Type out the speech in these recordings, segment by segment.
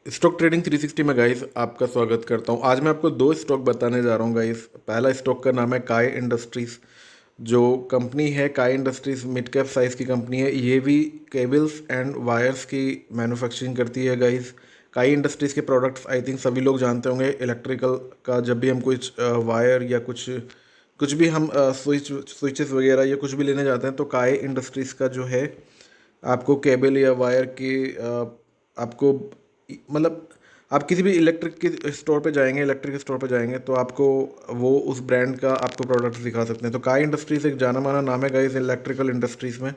Stock trading 360 में guys आपका स्वागत करता हूं। आज मैं आपको दो स्टॉक बताने जा रहा हूं गाइस। पहला स्टॉक का नाम है काय इंडस्ट्रीज। जो कंपनी है काय इंडस्ट्रीज मिड कैप साइज़ की कंपनी है। ये भी केबल्स एंड वायर्स की मैन्युफैक्चरिंग करती है गाइस। काय इंडस्ट्रीज़ के प्रोडक्ट्स आई थिंक सभी लोग जानते होंगे। इलेक्ट्रिकल का जब भी हम कुछ वायर या कुछ कुछ भी हम स्विचेस वगैरह या कुछ भी लेने जाते हैं तो काय इंडस्ट्रीज़ का जो है आपको केबल या वायर की आपको मतलब आप किसी भी इलेक्ट्रिक के स्टोर पे जाएंगे, इलेक्ट्रिक स्टोर पे जाएंगे तो आपको वो उस ब्रांड का आपको प्रोडक्ट दिखा सकते हैं। तो काय इंडस्ट्रीज एक जाना माना नाम है गाइस इलेक्ट्रिकल इंडस्ट्रीज़ में।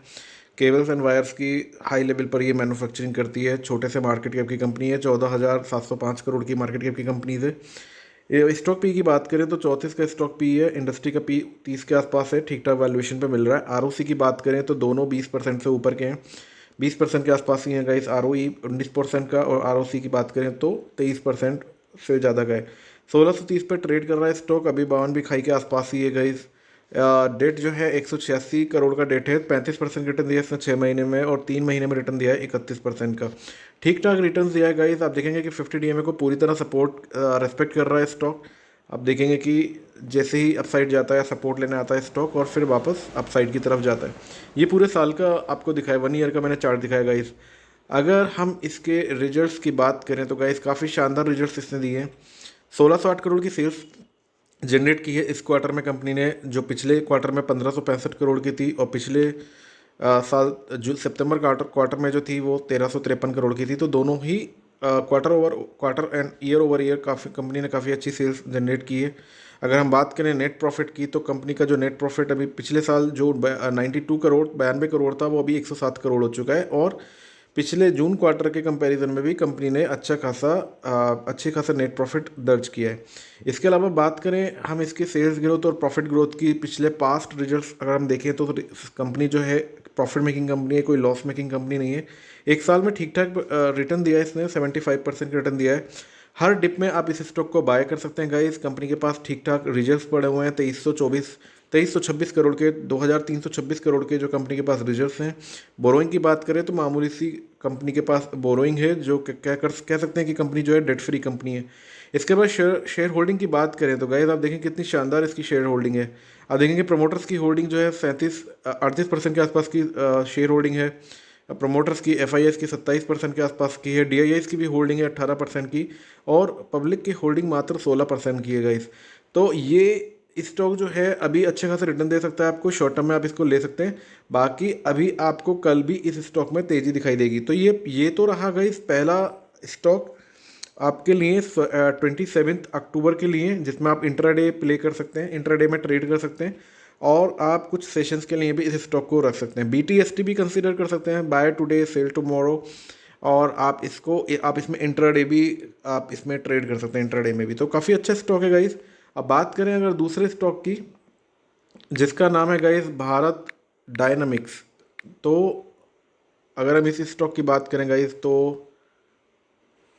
केबल्स एंड वायर्स की हाई लेवल पर ये मैन्युफैक्चरिंग करती है। छोटे से मार्केट कैप की कंपनी है। 14,705 करोड़ की मार्केट कैप की कंपनी है। ये स्टॉक पी की बात करें तो 34 का स्टॉक पी है। इंडस्ट्री का पी 30 के आसपास है। ठीक ठाक वैल्यूएशन पे मिल रहा है। आरओसी की बात करें तो दोनों 20% से ऊपर के हैं। 20% के आसपास ही है गाइस। आरओई 19% का और आरओसी की बात करें तो 23% से ज़्यादा का है। 1630 पे ट्रेड कर रहा है स्टॉक। अभी 52 भी खाई के आसपास ही है गाइस। डेट जो है 186 करोड़ का डेट है। 35% रिटर्न दिया इसने 6 महीने में और 3 महीने में रिटर्न दिया है 31% का। ठीक ठाक रिटर्न दिया है गाइस। आप देखेंगे कि 50 डीएमए को पूरी तरह सपोर्ट रेस्पेक्ट कर रहा है स्टॉक। आप देखेंगे कि जैसे ही अपसाइड जाता है सपोर्ट लेने आता है स्टॉक और फिर वापस अपसाइड की तरफ जाता है। ये पूरे साल का आपको दिखाया, 1 ईयर का मैंने चार्ट दिखाया गाइस। अगर हम इसके रिजल्ट्स की बात करें तो गाइस काफ़ी शानदार रिजल्ट्स इसने दिए हैं। 1608 करोड़ की सेल्स जनरेट की है इस क्वार्टर में कंपनी ने, जो पिछले क्वार्टर में 1565 करोड़ की थी और पिछले साल जो सितंबर क्वार्टर में जो थी वो 1353 करोड़ की थी। तो दोनों ही quarter over quarter and year over year काफ़ी कंपनी ने काफ़ी अच्छी सेल्स जनरेट की है। अगर हम बात करें नेट प्रॉफिट की तो कंपनी का जो नेट प्रॉफिट अभी पिछले साल जो 92 करोड़ था वो अभी 107 करोड़ हो चुका है। और पिछले जून क्वार्टर के कंपैरिजन में भी कंपनी ने अच्छे खासा नेट प्रॉफिट दर्ज किया है। इसके अलावा बात करें हम इसके सेल्स ग्रोथ और प्रॉफिट ग्रोथ की पिछले पास्ट रिजल्ट्स अगर हम देखें तो कंपनी जो है प्रॉफिट मेकिंग कंपनी है, कोई लॉस मेकिंग कंपनी नहीं है। एक साल में ठीक ठाक रिटर्न दिया है इसने, 75% रिटर्न दिया है। हर डिप में आप इस स्टॉक को बाय कर सकते हैं गाइस। कंपनी के पास ठीक ठाक रिजर्व्स पड़े हुए हैं 2326 करोड़ के, 2326 करोड़ के जो कंपनी के पास रिजर्व्स हैं। बोरोइंग की बात करें तो मामूली सी कंपनी के पास बोरोइंग है, जो कह सकते हैं कि कंपनी जो है डेट फ्री कंपनी है। इसके बाद शेयर होल्डिंग की बात करें तो गाइस आप देखें कितनी शानदार इसकी शेयर होल्डिंग है। आप देखेंगे प्रमोटर्स की होल्डिंग जो है 38% के आसपास की शेयर होल्डिंग है। प्रमोटर्स की एफआईएस की 27% के आसपास की है। डीआईआईस की भी होल्डिंग है 18% की। और पब्लिक की होल्डिंग मात्र 16% की है गाइस। तो ये स्टॉक जो है अभी अच्छे खासा रिटर्न दे सकता है आपको। शॉर्ट टर्म में आप इसको ले सकते हैं। बाकी अभी आपको कल भी इस स्टॉक में तेज़ी दिखाई देगी। तो ये तो रहा गाइस पहला स्टॉक आपके लिए 27 अक्टूबर के लिए, जिसमें आप इंट्राडे प्ले कर सकते हैं, इंट्राडे में ट्रेड कर सकते हैं। और आप कुछ सेशंस के लिए भी इस स्टॉक को रख सकते हैं। BTST भी कंसीडर कर सकते हैं, बाय टुडे सेल टुमारो। और आप इसमें इंट्राडे भी आप इसमें ट्रेड कर सकते हैं, इंट्राडे में भी। तो काफ़ी अच्छा स्टॉक है गाइस। अब बात करें अगर दूसरे स्टॉक की, जिसका नाम है गाइस भारत डायनामिक्स। तो अगर हम इस स्टॉक की बात करें गाइस तो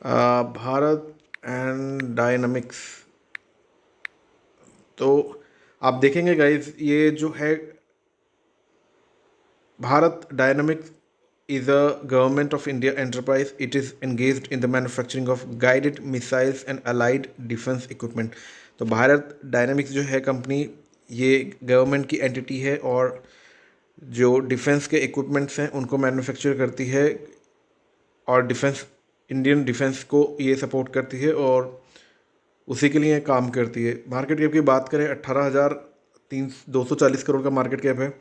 भारत एंड डायनामिक्स, तो आप देखेंगे गाइस ये जो है Bharat dynamics is a government of India enterprise. It is engaged in the manufacturing of guided missiles and allied defense equipment. तो भारत डायनामिक्स जो है कंपनी, ये गवर्नमेंट की एंटिटी है और जो डिफेंस के इक्विपमेंट्स हैं उनको मैन्युफैक्चर करती है और इंडियन डिफेंस को ये सपोर्ट करती है और उसी के लिए काम करती है। मार्केट कैप की बात करें 18,240 करोड़ का मार्केट कैप है।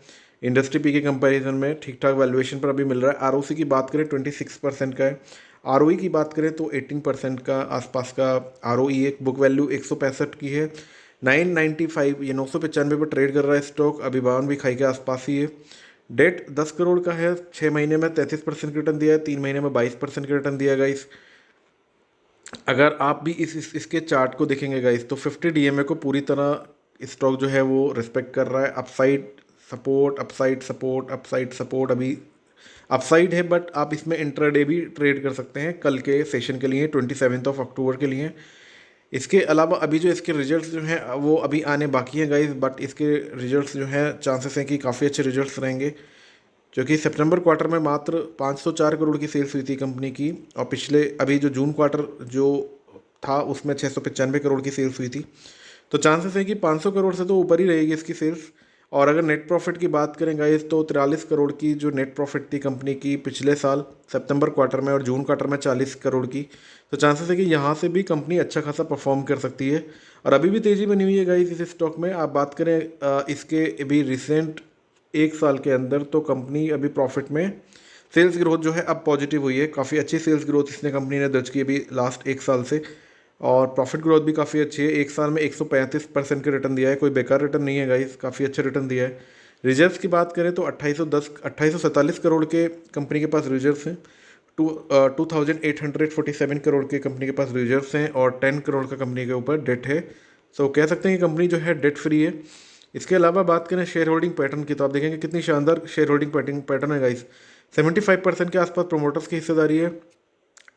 इंडस्ट्री पी के कंपैरिजन में ठीक ठाक वैल्यूएशन पर अभी मिल रहा है। आरओसी की बात करें 26% का है। आरओई की बात करें तो 18% का आसपास का आरओई। एक बुक वैल्यू 165 की है। 995 ये 995 पर ट्रेड कर रहा है स्टॉक। अभी 52 भी खाई के आसपास ही है। डेट 10 करोड़ का है। 6 महीने में 33% रिटर्न दिया है। 3 महीने में 22% का रिटर्न दिया गाइस। अगर आप भी इसके चार्ट को देखेंगे गाइस तो 50 डीएमए को पूरी तरह स्टॉक जो है वो रिस्पेक्ट कर रहा है। Upside support, upside support, upside support. अभी अपसाइड है बट आप इसमें इंट्राडे भी ट्रेड कर सकते हैं कल के सेशन के लिए, 27 अक्टूबर के लिए। इसके अलावा अभी जो इसके रिजल्ट्स जो हैं वो अभी आने बाकी हैं गाइस, बट इसके रिजल्ट्स जो हैं चांसेस हैं कि काफ़ी अच्छे रिजल्ट्स रहेंगे। जो कि सितंबर क्वार्टर में मात्र 504 करोड़ की सेल्स हुई थी कंपनी की, और पिछले अभी जो जून क्वार्टर जो था उसमें 695 करोड़ की सेल्स हुई थी। तो चांसेस है कि 500 करोड़ से तो ऊपर ही रहेगी इसकी सेल्स। और अगर नेट प्रॉफिट की बात करें गाइस, तो 43 करोड़ की जो नेट प्रॉफिट थी कंपनी की पिछले साल सितंबर क्वार्टर में, और जून क्वार्टर में 40 करोड़ की। तो चांसेस है कि यहाँ से भी कंपनी अच्छा खासा परफॉर्म कर सकती है। और अभी भी तेज़ी बनी हुई है गाइस इस स्टॉक में। आप बात करें इसके अभी रिसेंट एक साल के अंदर, तो कंपनी अभी प्रॉफिट में, सेल्स ग्रोथ जो है अब पॉजिटिव हुई है। काफ़ी अच्छी सेल्स ग्रोथ इसने कंपनी ने दर्ज की अभी लास्ट एक साल से, और प्रॉफिट ग्रोथ भी काफ़ी अच्छी है। एक साल में 135% के रिटर्न दिया है, कोई बेकार रिटर्न नहीं है गाइस, काफ़ी अच्छा रिटर्न दिया है। रिजर्व्स की बात करें तो 2847 करोड़ के कंपनी के पास रिजर्व्स हैं। 2847 करोड़ के कंपनी के पास रिजर्व्स हैं, और 10 करोड़ का कंपनी के ऊपर डेट है। सो कह सकते हैं कि कंपनी जो है डेट फ्री है। इसके अलावा बात करें शेयर होल्डिंग पैटर्न की, तो आप देखेंगे कितनी शानदार शेयर होल्डिंग पैटर्न है गाइस। 75% के आसपास प्रोमोटर्स की हिस्सेदारी है,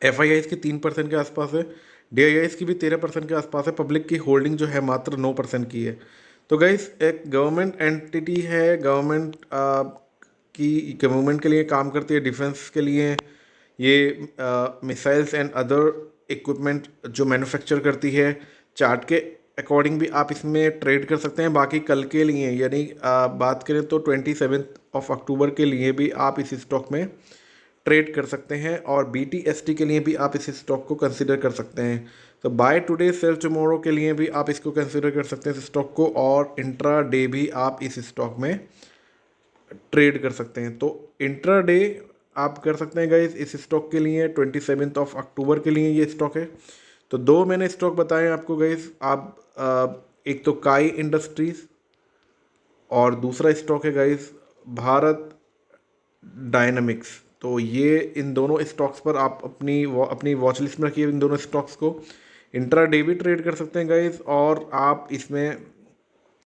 FIIs की 3% के आसपास है, DIIs की भी 13% के आसपास है, पब्लिक की होल्डिंग जो है मात्र 9% की है। तो गाइस एक गवर्नमेंट एंटिटी है, गवर्नमेंट के लिए काम करती है, डिफेंस के लिए ये मिसाइल्स एंड अदर इक्विपमेंट जो मैन्युफैक्चर करती है। चार्ट के अकॉर्डिंग भी आप इसमें ट्रेड कर सकते हैं। बाकी कल के लिए यानी बात करें तो 27 अक्टूबर के लिए भी आप इस स्टॉक में ट्रेड कर सकते हैं, और BTST के लिए भी आप इस स्टॉक को कंसिडर कर सकते हैं। तो बाय टुडे सेल टुमारो के लिए भी आप इसको कंसिडर कर सकते हैं इस स्टॉक को, और इंट्रा डे भी आप इस स्टॉक में ट्रेड कर सकते हैं। तो इंट्रा डे आप कर सकते हैं गाइस इस स्टॉक के लिए। 27 अक्टूबर के लिए ये स्टॉक है। तो दो मैंने स्टॉक बताए आपको गाइस। आप एक तो काई इंडस्ट्रीज, और दूसरा स्टॉक है गाइस भारत डायनामिक्स। तो ये इन दोनों स्टॉक्स पर आप अपनी वॉच लिस्ट में रखिए इन दोनों स्टॉक्स को। इंट्रा डे भी ट्रेड कर सकते हैं गाइस, और आप इसमें